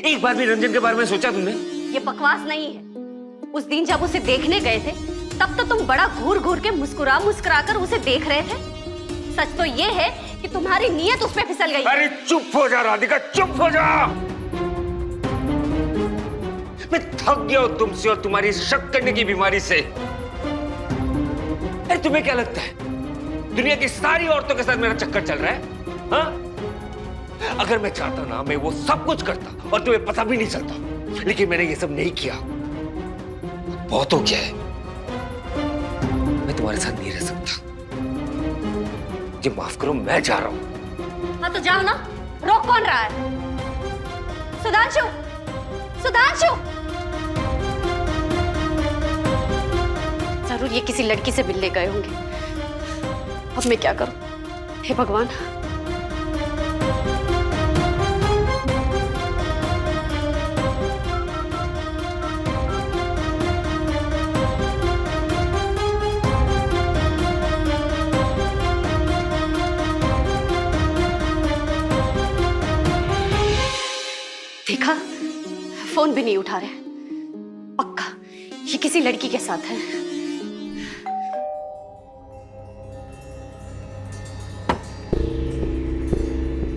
Speaker 2: एक बार भी रंजन के बारे में सोचा तुमने?
Speaker 4: ये बकवास नहीं है। उस दिन जब उसे देखने गए थे तब तो तुम बड़ा घूर घूर के मुस्कुरा मुस्कुरा कर उसे देख रहे थे। सच तो ये है कि तुम्हारी नीयत उस पे फिसल गई।
Speaker 2: अरे चुप हो जा राधिका, चुप हो जा। मैं थक गया हूं तुमसे और तुम्हारी शक करने की बीमारी से। अरे तुम्हें क्या लगता है दुनिया की सारी औरतों के साथ मेरा चक्कर चल रहा है? हाँ? अगर मैं चाहता ना मैं वो सब कुछ करता और तुम्हें पता भी नहीं चलता, लेकिन मैंने ये सब नहीं किया। बहुत हो गया है, मैं तुम्हारे साथ नहीं रह सकता। मुझे माफ करो, मैं जा रहा हूं।
Speaker 4: हाँ तो जाओ ना, रोक कौन रहा है? सुधांशु, सुधांशु! जरूर ये किसी लड़की से मिलने गए होंगे। अब मैं क्या करूं? हे भगवान। देखा, फोन भी नहीं उठा रहे। पक्का ये किसी लड़की के साथ है।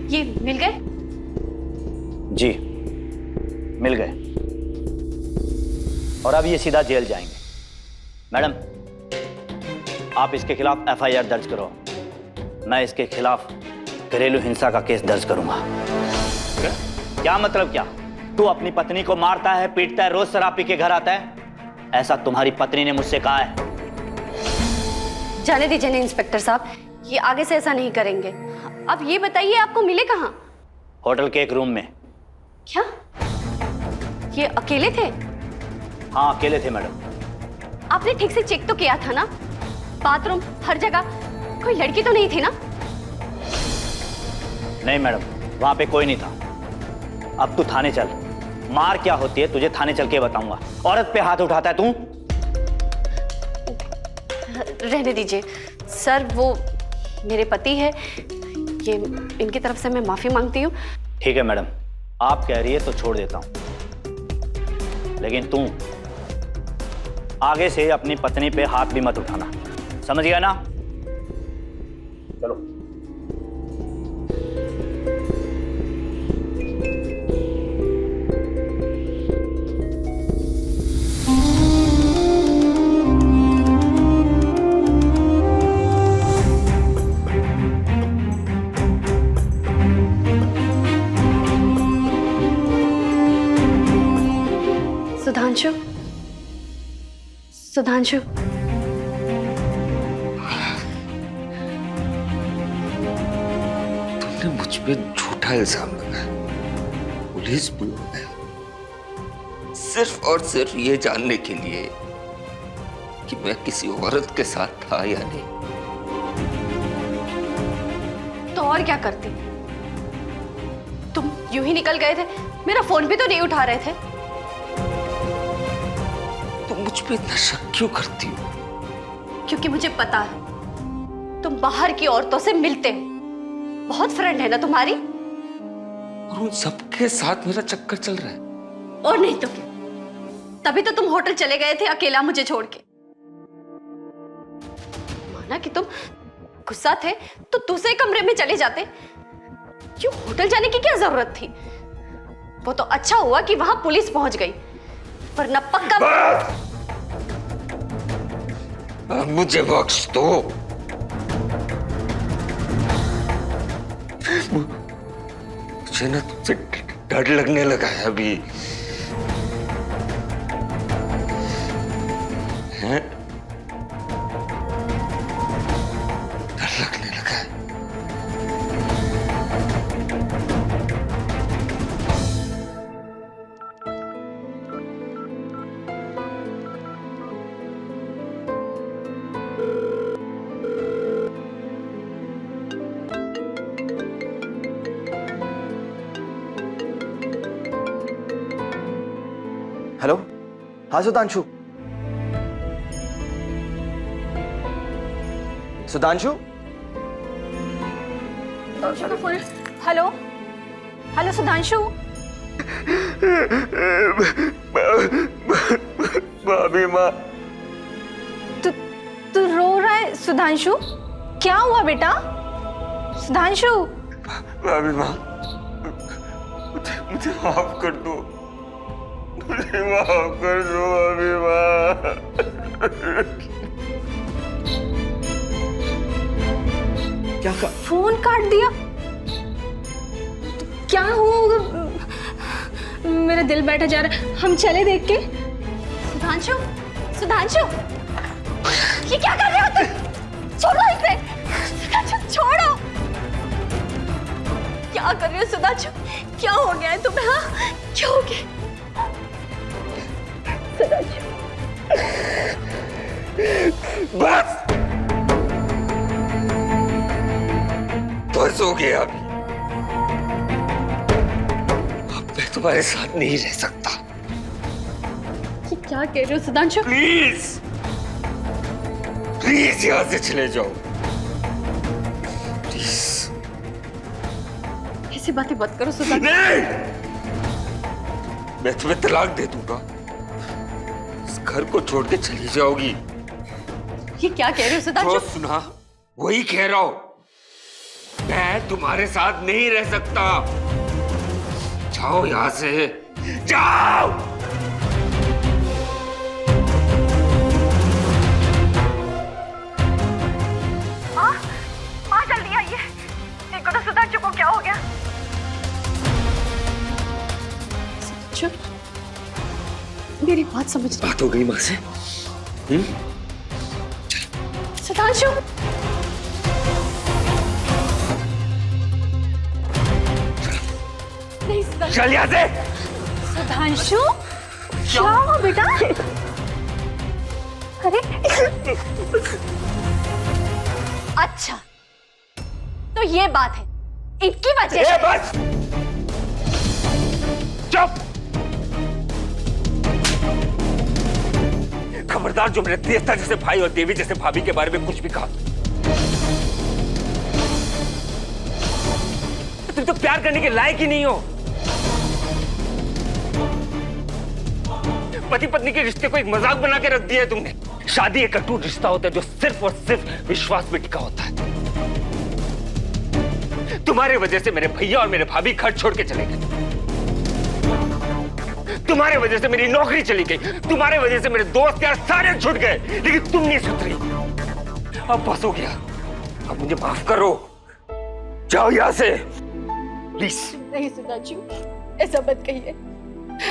Speaker 4: ये मिल गए?
Speaker 7: जी मिल गए, और अब ये सीधा जेल जाएंगे। मैडम, आप इसके खिलाफ एफआईआर दर्ज करो। मैं इसके खिलाफ घरेलू हिंसा का केस दर्ज करूंगा। क्या मतलब क्या? तू अपनी पत्नी को मारता है, पीटता है, रोज शराब पी के घर आता है, ऐसा तुम्हारी पत्नी ने मुझसे कहा है।
Speaker 4: जाने दीजिए इंस्पेक्टर साहब, ये आगे से ऐसा नहीं करेंगे। अब ये बताइए आपको मिले कहाँ?
Speaker 7: होटल के एक रूम में।
Speaker 4: क्या ये अकेले थे?
Speaker 7: हाँ अकेले थे मैडम।
Speaker 4: आपने ठीक से चेक तो किया था ना? बाथरूम, हर जगह कोई लड़की तो नहीं थी ना?
Speaker 7: नहीं मैडम, वहां पे कोई नहीं था। अब तू थाने चल, मार क्या होती है तुझे थाने चल के बताऊंगा। औरत पे हाथ उठाता है तू।
Speaker 4: रहने दीजिए सर, वो मेरे पति है। ये इनकी तरफ से मैं माफी मांगती हूँ।
Speaker 7: ठीक है मैडम, आप कह रही है तो छोड़ देता हूं, लेकिन तू आगे से अपनी पत्नी पे हाथ भी मत उठाना, समझ गया ना? चलो।
Speaker 4: सुधांशु, सुधांशु,
Speaker 2: तुमने मुझ पे झूठा इल्जाम लगाया, पुलिस बुलाया, सिर्फ और सिर्फ ये जानने के लिए कि मैं किसी औरत के साथ था या नहीं।
Speaker 4: तो और क्या करती? तुम यूं ही निकल गए थे, मेरा फोन भी तो नहीं उठा रहे थे।
Speaker 2: तुम मुझ पे इतना शक क्यों करती हो?
Speaker 4: क्योंकि मुझे पता है तुम बाहर की औरतों से मिलते हो, बहुत फ्रेंड है ना तुम्हारी।
Speaker 2: और उन सबके साथ मेरा चक्कर चल रहा है।
Speaker 4: और नहीं तो क्या, तभी तो तुम होटल चले गए थे अकेला मुझे छोड़ के। माना कि तुम गुस्सा थे तो दूसरे कमरे में चले जाते, क्यों होटल जाने की क्या जरूरत थी? वो तो अच्छा हुआ कि वहां पुलिस पहुंच गई, वरना पक्का।
Speaker 2: मुझे बख्श दो। मुझे ना तुमसे डर लगने लगा है अभी। हैं? डर लगने लगा है।
Speaker 5: हेलो, हाँ सुधांशु। Sudhanshu,
Speaker 6: hello hello Sudhanshu.
Speaker 2: भाभी माँ,
Speaker 6: तू रो रहा है सुधांशु? क्या हुआ बेटा? सुधांशु,
Speaker 2: भाभी माँ, मुझे माफ कर दो, मुझे माफ कर दो भाभी माँ।
Speaker 5: क्या
Speaker 6: फोन काट दिया? क्या हुआ? मेरा दिल बैठा जा रहा है, हम चले देख के।
Speaker 4: सुधांशु, सुधांशु, ये क्या कर रहे हो तुम? छोड़ो इसे, सुधांशु छोड़ो। क्या कर रहे हो सुधांशु? क्या हो गया है तुम्हें? हाँ, क्या हो गया? सुधांशु,
Speaker 2: बस बस हो गया अभी। अब मैं तुम्हारे साथ नहीं रह सकता।
Speaker 4: ये क्या कह रहे हो सुधांशु?
Speaker 2: प्लीज प्लीज यहां से चले जाओ, प्लीज।
Speaker 4: ऐसी बातें मत करो सुधांशु।
Speaker 2: नहीं, मैं तुम्हें तलाक दे दूंगा, इस घर को छोड़ के चली जाओगी।
Speaker 4: ये क्या कह रहे हो सुधांशु?
Speaker 2: जो सुना वही कह रहा हूं, मैं तुम्हारे साथ नहीं रह सकता। जाओ यहां से, जाओ।
Speaker 4: माँ जल्दी आइए, देखो तो सुधांशु को क्या हो गया। सुधांशु, मेरी बात समझ।
Speaker 2: बात हो गई माँ से?
Speaker 4: सुधांशु, नहीं सुधांशु,
Speaker 2: चल यहाँ से।
Speaker 6: सुधांशु, क्या हुआ बेटा? अरे
Speaker 4: अच्छा तो ये बात है, इनकी वजह से।
Speaker 2: बस चुप। खबरदार जो मेरे देवता जैसे भाई और देवी जैसे भाभी के बारे में कुछ भी कहा। तुम तो प्यार करने के लायक ही नहीं हो। पति पत्नी के रिश्ते को एक मजाक बना के रख दिया है तुमने। शादी एक अटूट रिश्ता होता है जो सिर्फ और सिर्फ विश्वास पे टिका होता है। तुम्हारे वजह से मेरे भैया और मेरे भाभी घर छोड़ के चले गए। तुम्हारे वजह से मेरी नौकरी चली गई। तुम्हारे वजह से मेरे दोस्त यार सारे छूट गए, लेकिन तुम नहीं सुधरी। अब बस हो गया, अब मुझे माफ करो। जाओ यहां से प्लीज।
Speaker 4: नहीं सुधांशु, ऐसा मत कहिए,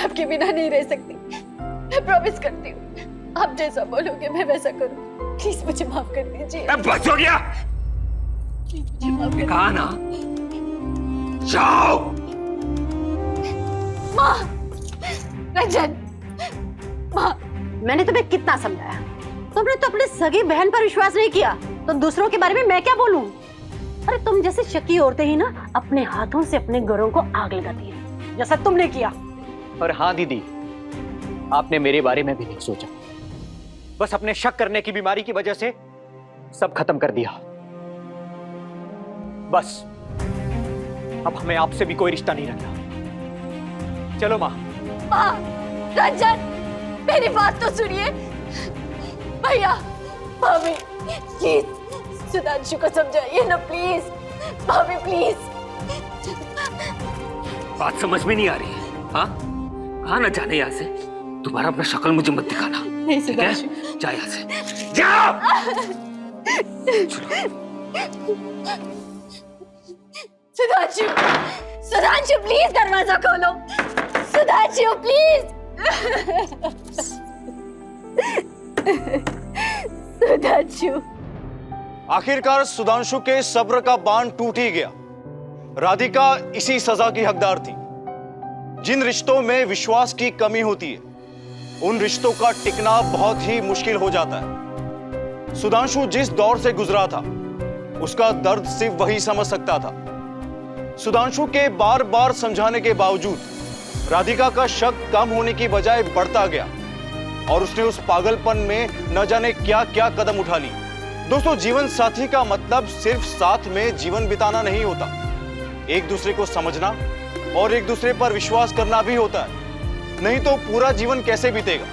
Speaker 4: आपके बिना नहीं रह सकती।
Speaker 10: मैं प्रॉमिस करती हूँ, आप जैसा बोलोगे मैं वैसा करूँ। प्लीज मुझे माफ कर दीजिए।
Speaker 2: बस हो गया।
Speaker 10: प्लीज मुझे माफ कर
Speaker 2: कहा ना, जाओ।
Speaker 10: माँ, रंजन, माँ,
Speaker 11: मैंने तुम्हें कितना समझाया, तुमने तो अपनी सगी बहन पर विश्वास नहीं किया, तो दूसरों के बारे में मैं क्या बोलूं? अरे तुम जैसे शकी औरतें ही ना अपने हाथों से अपने घरों को आग लगाती है, जैसा तुमने किया।
Speaker 5: और हाँ दीदी, आपने मेरे बारे में भी नहीं सोचा, बस अपने शक करने की बीमारी की वजह से सब खत्म कर दिया। बस अब हमें आपसे भी कोई रिश्ता नहीं रखना। चलो माँ।
Speaker 10: माँ, रंजन, मेरी बात तो सुनिए। भैया, भाभी, प्लीज सुधांशु को समझाइए ना प्लीज। भाभी प्लीज।
Speaker 2: बात समझ में नहीं आ रही है। हाँ, कहा ना जाने यहाँ से। दोबारा अपना शक्ल मुझे मत दिखाना, ठीक है? जा यहाँ से, जा।
Speaker 10: सुधांशु, सुधांशु प्लीज दरवाजा खोलो। सुधांशु प्लीज। सुधांशु।
Speaker 9: आखिरकार सुधांशु के सब्र का बांध टूट ही गया। राधिका इसी सजा की हकदार थी। जिन रिश्तों में विश्वास की कमी होती है, उन रिश्तों का टिकना बहुत ही मुश्किल हो जाता है। सुधांशु जिस दौर से गुजरा था, उसका दर्द सिर्फ वही समझ सकता था। सुधांशु के बार बार समझाने के बावजूद राधिका का शक कम होने की बजाय बढ़ता गया और उसने उस पागलपन में न जाने क्या क्या कदम उठा ली। दोस्तों, जीवन साथी का मतलब सिर्फ साथ में जीवन बिताना नहीं होता, एक दूसरे को समझना और एक दूसरे पर विश्वास करना भी होता है। नहीं तो पूरा जीवन कैसे बीतेगा?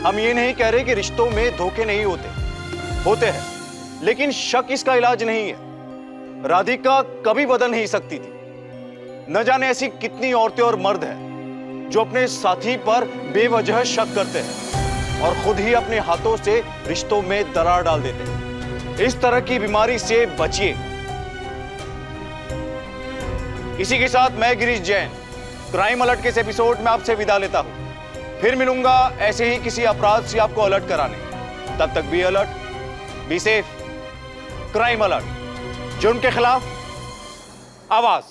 Speaker 9: हम ये नहीं कह रहे कि रिश्तों में धोखे नहीं होते हैं, लेकिन शक इसका इलाज नहीं है। राधिका कभी बदल नहीं सकती थी। न जाने ऐसी कितनी औरतें और मर्द हैं जो अपने साथी पर बेवजह शक करते हैं और खुद ही अपने हाथों से रिश्तों में दरार डाल देते हैं। इस तरह की बीमारी से बचिए। इसी के साथ मैं गिरीश जैन क्राइम अलर्ट के इस एपिसोड में आपसे विदा लेता हूं। फिर मिलूंगा ऐसे ही किसी अपराध से आपको अलर्ट कराने। तब तक be alert, be safe. Crime alert, जुर्म के खिलाफ आवाज।